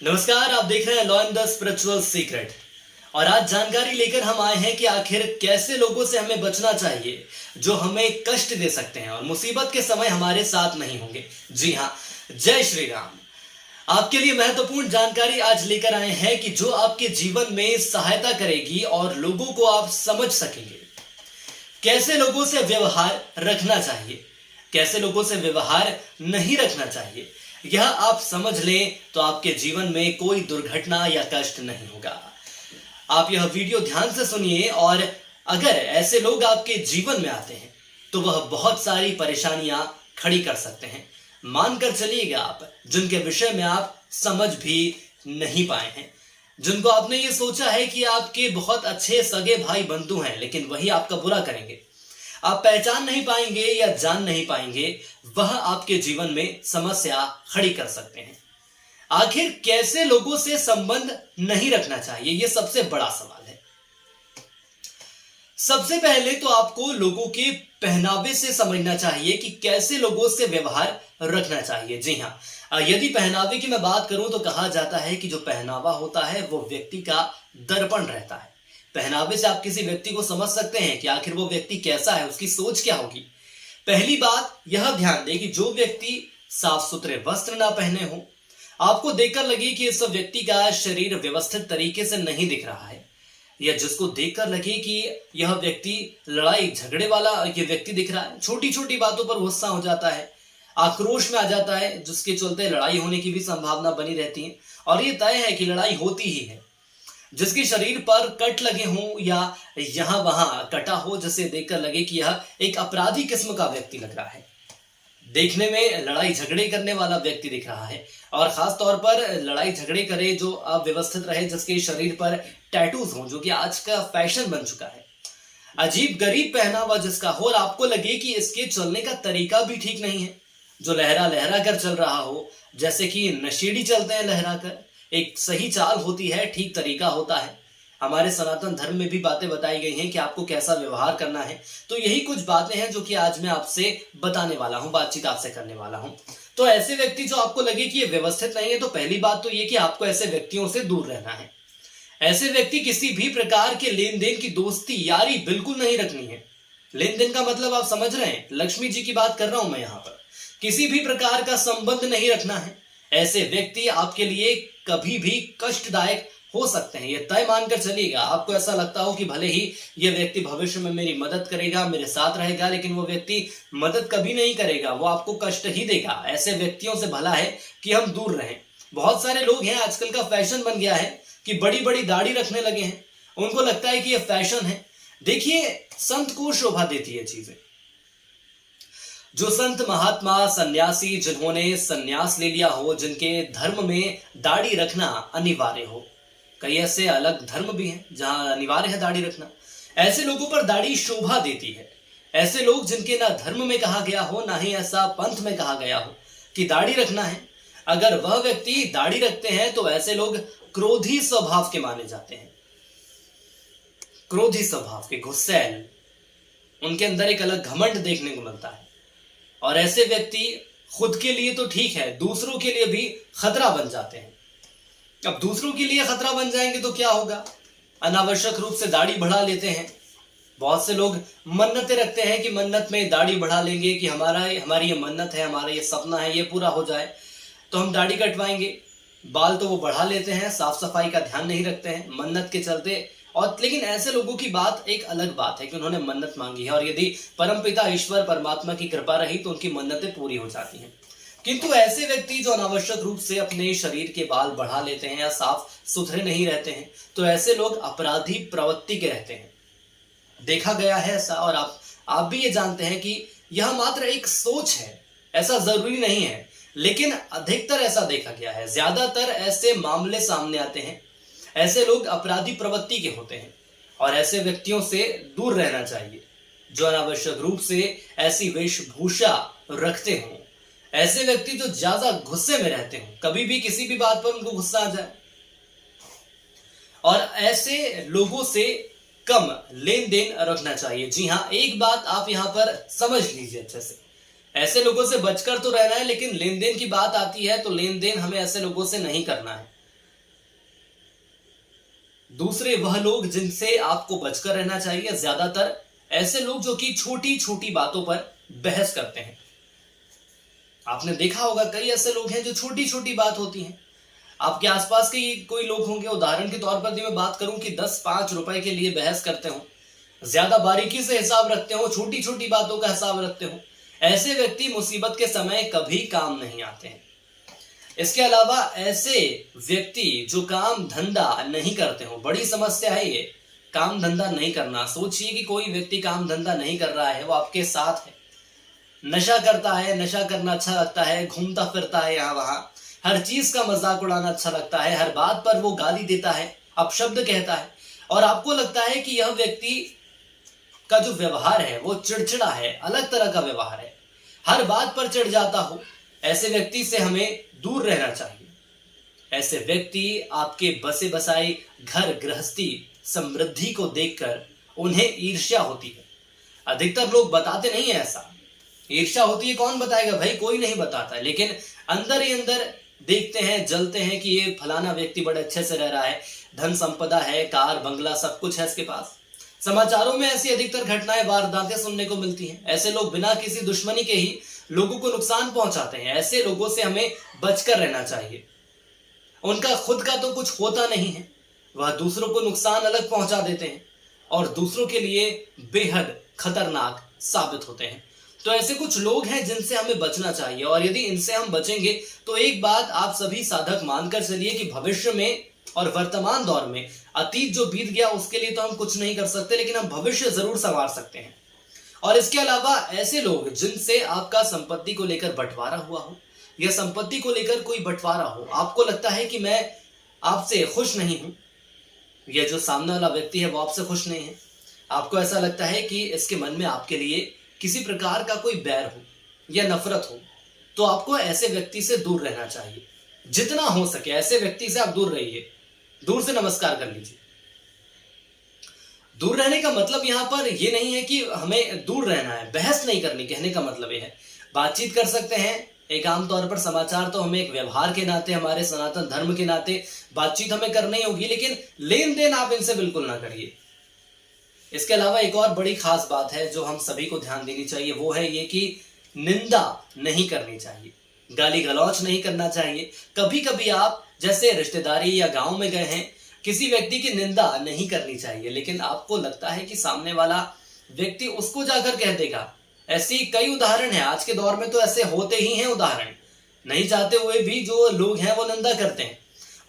नमस्कार, आप देख रहे हैं law and the spiritual secret. और आज जानकारी लेकर हम आए हैं कि आखिर कैसे लोगों से हमें बचना चाहिए जो हमें कष्ट दे सकते हैं और मुसीबत के समय हमारे साथ नहीं होंगे। जी हाँ, जय श्री राम। आपके लिए महत्वपूर्ण जानकारी आज लेकर आए हैं कि जो आपके जीवन में सहायता करेगी और लोगों को आप समझ सकेंगे। कैसे लोगों से व्यवहार रखना चाहिए, कैसे लोगों से व्यवहार नहीं रखना चाहिए, यह आप समझ लें तो आपके जीवन में कोई दुर्घटना या कष्ट नहीं होगा। आप यह वीडियो ध्यान से सुनिए और अगर ऐसे लोग आपके जीवन में आते हैं तो वह बहुत सारी परेशानियां खड़ी कर सकते हैं। मानकर चलिएगा आप, जिनके विषय में आप समझ भी नहीं पाए हैं, जिनको आपने ये सोचा है कि आपके बहुत अच्छे सगे भाई बंधु हैं, लेकिन वही आपका बुरा करेंगे। आप पहचान नहीं पाएंगे या जान नहीं पाएंगे, वह आपके जीवन में समस्या खड़ी कर सकते हैं। आखिर कैसे लोगों से संबंध नहीं रखना चाहिए, यह सबसे बड़ा सवाल है। सबसे पहले तो आपको लोगों के पहनावे से समझना चाहिए कि कैसे लोगों से व्यवहार रखना चाहिए। जी हाँ, यदि पहनावे की मैं बात करूं तो कहा जाता है कि जो पहनावा होता है वो व्यक्ति का दर्पण रहता है। पहनावे से आप किसी व्यक्ति को समझ सकते हैं कि आखिर वो व्यक्ति कैसा है, उसकी सोच क्या होगी। पहली बात यह ध्यान दें कि जो व्यक्ति साफ सुथरे वस्त्र ना पहने हो, आपको देखकर लगे कि इस व्यक्ति का शरीर व्यवस्थित तरीके से नहीं दिख रहा है, या जिसको देखकर लगे कि यह व्यक्ति लड़ाई झगड़े वाला ये व्यक्ति दिख रहा है, छोटी छोटी बातों पर गुस्सा हो जाता है, आक्रोश में आ जाता है, जिसके चलते लड़ाई होने की भी संभावना बनी रहती है और ये तय है कि लड़ाई होती ही है। जिसके शरीर पर कट लगे हों या यहां वहां कटा हो, जिसे देखकर लगे कि यह एक अपराधी किस्म का व्यक्ति लग रहा है, देखने में लड़ाई झगड़े करने वाला व्यक्ति दिख रहा है, और खास तौर पर लड़ाई झगड़े करे जो अव्यवस्थित रहे, जिसके शरीर पर टैटूज हों, जो कि आज का फैशन बन चुका है, अजीब गरीब पहनावा जिसका हो और आपको लगे कि इसके चलने का तरीका भी ठीक नहीं है, जो लहरा लहरा कर चल रहा हो, जैसे कि नशेड़ी चलते हैं लहरा कर। एक सही चाल होती है, ठीक तरीका होता है। हमारे सनातन धर्म में भी बातें बताई गई हैं कि आपको कैसा व्यवहार करना है। तो यही कुछ बातें हैं जो कि आज मैं आपसे बताने वाला हूं, बातचीत आपसे करने वाला हूं। तो ऐसे व्यक्ति जो आपको लगे कि ये व्यवस्थित नहीं है, तो पहली बात तो ये कि आपको ऐसे व्यक्तियों से दूर रहना है। ऐसे व्यक्ति किसी भी प्रकार के लेन देन की दोस्ती यारी बिल्कुल नहीं रखनी है। लेन देन का मतलब आप समझ रहे हैं, लक्ष्मी जी की बात कर रहा हूं मैं यहाँ पर। किसी भी प्रकार का संबंध नहीं रखना है। ऐसे व्यक्ति आपके लिए कभी भी कष्टदायक हो सकते हैं, ये तय मानकर चलिएगा। आपको ऐसा लगता हो कि भले ही ये व्यक्ति भविष्य में मेरी मदद करेगा, मेरे साथ रहेगा, लेकिन वो व्यक्ति मदद कभी नहीं करेगा, वो आपको कष्ट ही देगा। ऐसे व्यक्तियों से भला है कि हम दूर रहें। बहुत सारे लोग हैं, आजकल का फैशन बन गया है कि बड़ी बड़ी दाढ़ी रखने लगे हैं, उनको लगता है कि ये फैशन है। देखिए, संत को शोभा देती है चीजें। जो संत महात्मा सन्यासी जिन्होंने सन्यास ले लिया हो, जिनके धर्म में दाढ़ी रखना अनिवार्य हो, कई ऐसे अलग धर्म भी हैं जहां अनिवार्य है दाढ़ी रखना, ऐसे लोगों पर दाढ़ी शोभा देती है। ऐसे लोग जिनके ना धर्म में कहा गया हो, ना ही ऐसा पंथ में कहा गया हो कि दाढ़ी रखना है, अगर वह व्यक्ति दाढ़ी रखते हैं तो ऐसे लोग क्रोधी स्वभाव के माने जाते हैं। क्रोधी स्वभाव के, गुस्सैल, उनके अंदर एक अलग घमंड देखने को मिलता है। और ऐसे व्यक्ति खुद के लिए तो ठीक है, दूसरों के लिए भी खतरा बन जाते हैं। अब दूसरों के लिए खतरा बन जाएंगे तो क्या होगा? अनावश्यक रूप से दाढ़ी बढ़ा लेते हैं। बहुत से लोग मन्नतें रखते हैं कि मन्नत में दाढ़ी बढ़ा लेंगे कि हमारी ये मन्नत है, हमारा ये सपना है, ये पूरा हो जाए तो हम दाढ़ी कटवाएंगे। बाल तो वो बढ़ा लेते हैं, साफ सफाई का ध्यान नहीं रखते हैं मन्नत के चलते। और लेकिन ऐसे लोगों की बात एक अलग बात है कि उन्होंने मन्नत मांगी है और यदि परमपिता ईश्वर परमात्मा की कृपा रही तो उनकी मन्नतें पूरी हो जाती हैं। किंतु ऐसे व्यक्ति जो अनावश्यक रूप से अपने शरीर के बाल बढ़ा लेते हैं या साफ सुथरे नहीं रहते हैं, तो ऐसे लोग अपराधी प्रवृत्ति के रहते हैं। देखा गया है ऐसा, और आप भी ये जानते हैं कि यह मात्र एक सोच है, ऐसा जरूरी नहीं है, लेकिन अधिकतर ऐसा देखा गया है। ज्यादातर ऐसे मामले सामने आते हैं, ऐसे लोग अपराधी प्रवृत्ति के होते हैं और ऐसे व्यक्तियों से दूर रहना चाहिए जो अनावश्यक रूप से ऐसी वेशभूषा रखते हों। ऐसे व्यक्ति जो ज्यादा गुस्से में रहते हों, कभी भी किसी भी बात पर उनको गुस्सा आ जाए, और ऐसे लोगों से कम लेन देन रखना चाहिए। जी हाँ, एक बात आप यहां पर समझ लीजिए अच्छे से, ऐसे लोगों से बचकर तो रहना है, लेकिन लेन देन की बात आती है तो लेन देन हमें ऐसे लोगों से नहीं करना है। दूसरे वह लोग जिनसे आपको बचकर रहना चाहिए, ज्यादातर ऐसे लोग जो कि छोटी छोटी बातों पर बहस करते हैं। आपने देखा होगा कई ऐसे लोग हैं जो छोटी छोटी बात होती हैं, आपके आसपास के ही कोई लोग होंगे, उदाहरण के तौर पर यदि मैं बात करूं कि 10-5 रुपए के लिए बहस करते हो, ज्यादा बारीकी से हिसाब रखते हो, छोटी छोटी बातों का हिसाब रखते हो, ऐसे व्यक्ति मुसीबत के समय कभी काम नहीं आते हैं। इसके अलावा ऐसे व्यक्ति जो काम धंधा नहीं करते हो, बड़ी समस्या है ये, काम धंधा नहीं करना। सोचिए कि कोई व्यक्ति काम धंधा नहीं कर रहा है, वो आपके साथ है, नशा करता है, नशा करना अच्छा लगता है, घूमता फिरता है यहाँ वहां, हर चीज का मजाक उड़ाना अच्छा लगता है, हर बात पर वो गाली देता है, अपशब्द कहता है, और आपको लगता है कि यह व्यक्ति का जो व्यवहार है वो चिड़चिड़ा है, अलग तरह का व्यवहार है, हर बात पर चिढ़ जाता हो। ऐसे व्यक्ति से हमें दूर रहना चाहिए। ऐसे व्यक्ति आपके बसे बसाए घर गृहस्थी समृद्धि को देखकर उन्हें ईर्ष्या होती है। अधिकतर लोग बताते नहीं है ऐसा, ईर्ष्या होती है, कौन बताएगा भाई, कोई नहीं बताता, लेकिन अंदर ही अंदर देखते हैं, जलते हैं कि ये फलाना व्यक्ति बड़े अच्छे से रह रहा है, धन संपदा है, कार बंगला सब कुछ है इसके पास। समाचारों में ऐसी अधिकतर घटनाएं, वारदातें सुनने को मिलती हैं। ऐसे लोग बिना किसी दुश्मनी के ही लोगों को नुकसान पहुंचाते हैं। ऐसे लोगों से हमें बचकर रहना चाहिए। उनका खुद का तो कुछ होता नहीं है, वह दूसरों को नुकसान अलग पहुंचा देते हैं और दूसरों के लिए बेहद खतरनाक साबित होते हैं। तो ऐसे कुछ लोग हैं जिनसे हमें बचना चाहिए, और यदि इनसे हम बचेंगे तो एक बात आप सभी साधक मानकर चलिए कि भविष्य में और वर्तमान दौर में, अतीत जो बीत गया उसके लिए तो हम कुछ नहीं कर सकते, लेकिन हम भविष्य जरूर संवार सकते हैं। और इसके अलावा ऐसे लोग जिनसे आपका संपत्ति को लेकर बंटवारा हुआ हो, या संपत्ति को लेकर कोई बंटवारा हो, आपको लगता है कि मैं आपसे खुश नहीं हूं, यह जो सामने वाला व्यक्ति है वो आपसे खुश नहीं है, आपको ऐसा लगता है कि इसके मन में आपके लिए किसी प्रकार का कोई बैर हो या नफरत हो, तो आपको ऐसे व्यक्ति से दूर रहना चाहिए। जितना हो सके ऐसे व्यक्ति से आप दूर रहिए, दूर से नमस्कार कर लीजिए। दूर रहने का मतलब यहां पर यह नहीं है कि हमें दूर रहना है, बहस नहीं करनी, कहने का मतलब यह है बातचीत कर सकते हैं। एक आमतौर पर समाचार तो हमें एक व्यवहार के नाते, हमारे सनातन धर्म के नाते बातचीत हमें करनी होगी, लेकिन लेन देन आप इनसे बिल्कुल ना करिए। इसके अलावा एक और बड़ी खास बात है जो हम सभी को ध्यान देनी चाहिए, वो है ये कि निंदा नहीं करनी चाहिए, गाली गलौच नहीं करना चाहिए। कभी कभी आप जैसे रिश्तेदारी या गांव में गए हैं, किसी व्यक्ति की निंदा नहीं करनी चाहिए, लेकिन आपको लगता है कि सामने वाला व्यक्ति उसको जाकर कह देगा। ऐसी कई उदाहरण है, आज के दौर में तो ऐसे होते ही हैं उदाहरण, नहीं चाहते हुए भी जो लोग हैं वो निंदा करते हैं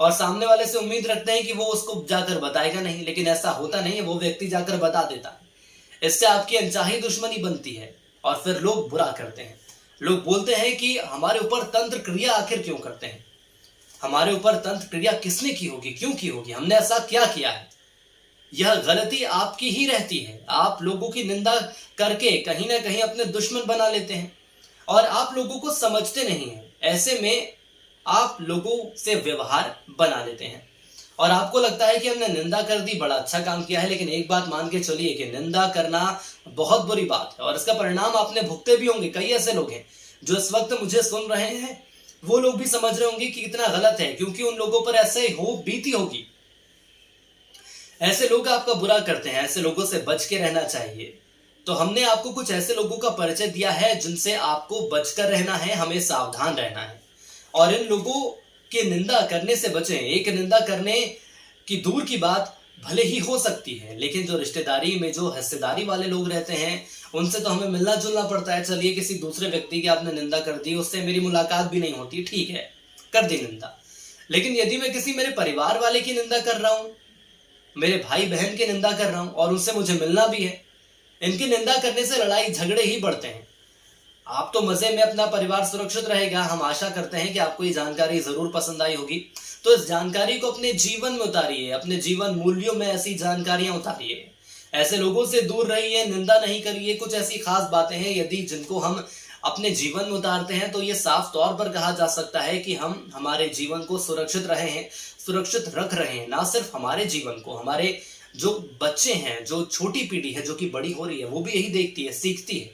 और सामने वाले से उम्मीद रखते हैं कि वो उसको जाकर बताएगा नहीं, लेकिन ऐसा होता नहीं है, वो व्यक्ति जाकर बता देता है। इससे आपकी अनचाही दुश्मनी बनती है और फिर लोग बुरा करते हैं। लोग बोलते हैं कि हमारे ऊपर तंत्र क्रिया आखिर क्यों करते हैं, हमारे ऊपर तंत्र क्रिया किसने की होगी, क्यों की होगी, हमने ऐसा क्या किया है। यह गलती आपकी ही रहती है। आप लोगों की निंदा करके कहीं ना कहीं अपने दुश्मन बना लेते हैं और आप लोगों को समझते नहीं हैं। ऐसे में आप लोगों से व्यवहार बना लेते हैं और आपको लगता है कि हमने निंदा कर दी, बड़ा अच्छा काम किया है। लेकिन एक बात मान के चलिए कि निंदा करना बहुत बुरी बात है और इसका परिणाम आपने भुगते भी होंगे। कई ऐसे लोग हैं जो इस वक्त मुझे सुन रहे हैं, वो लोग भी समझ रहे होंगे कि कितना गलत है, क्योंकि उन लोगों पर ऐसे हो बीती होगी। ऐसे लोग आपका बुरा करते हैं, ऐसे लोगों से बच के रहना चाहिए। तो हमने आपको कुछ ऐसे लोगों का परिचय दिया है जिनसे आपको बचकर रहना है, हमें सावधान रहना है और इन लोगों के निंदा करने से बचें। एक निंदा करने की दूर की बात भले ही हो सकती है, लेकिन जो रिश्तेदारी में जो हिस्सेदारी वाले लोग रहते हैं उनसे तो हमें मिलना जुलना पड़ता है। चलिए किसी दूसरे व्यक्ति की आपने निंदा कर दी, उससे मेरी मुलाकात भी नहीं होती, ठीक है कर दी निंदा, लेकिन यदि मैं किसी मेरे परिवार वाले की निंदा कर रहा हूं, मेरे भाई बहन की निंदा कर रहा हूं और उनसे मुझे मिलना भी है, इनकी निंदा करने से लड़ाई झगड़े ही बढ़ते हैं। आप तो मजे में, अपना परिवार सुरक्षित रहेगा। हम आशा करते हैं कि आपको ये जानकारी जरूर पसंद आई होगी, तो इस जानकारी को अपने जीवन में उतारिए, अपने जीवन मूल्यों में ऐसी जानकारियां उतारिए, ऐसे लोगों से दूर रहिए, निंदा नहीं करिए। कुछ ऐसी खास बातें हैं यदि जिनको हम अपने जीवन में उतारते हैं तो ये साफ तौर पर कहा जा सकता है कि हम हमारे जीवन को सुरक्षित रहे हैं, सुरक्षित रख रहे हैं। ना सिर्फ हमारे जीवन को, हमारे जो बच्चे हैं, जो छोटी पीढ़ी है जो कि बड़ी हो रही है, वो भी यही देखती है, सीखती है।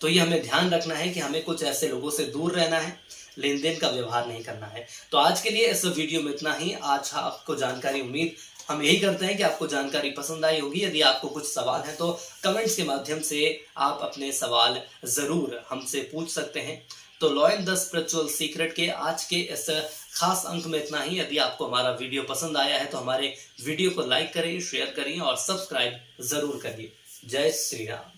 तो ये हमें ध्यान रखना है कि हमें कुछ ऐसे लोगों से दूर रहना है, लेन देन का व्यवहार नहीं करना है। तो आज के लिए इस वीडियो में इतना ही। आज आपको जानकारी उम्मीद हम यही करते हैं कि आपको जानकारी पसंद आई होगी। यदि आपको कुछ सवाल है तो कमेंट्स के माध्यम से आप अपने सवाल ज़रूर हमसे पूछ सकते हैं। तो law and the spiritual secret के आज के इस खास अंक में इतना ही। यदि आपको हमारा वीडियो पसंद आया है तो हमारे वीडियो को लाइक करें, शेयर करें और सब्सक्राइब ज़रूर करिए। जय श्री राम।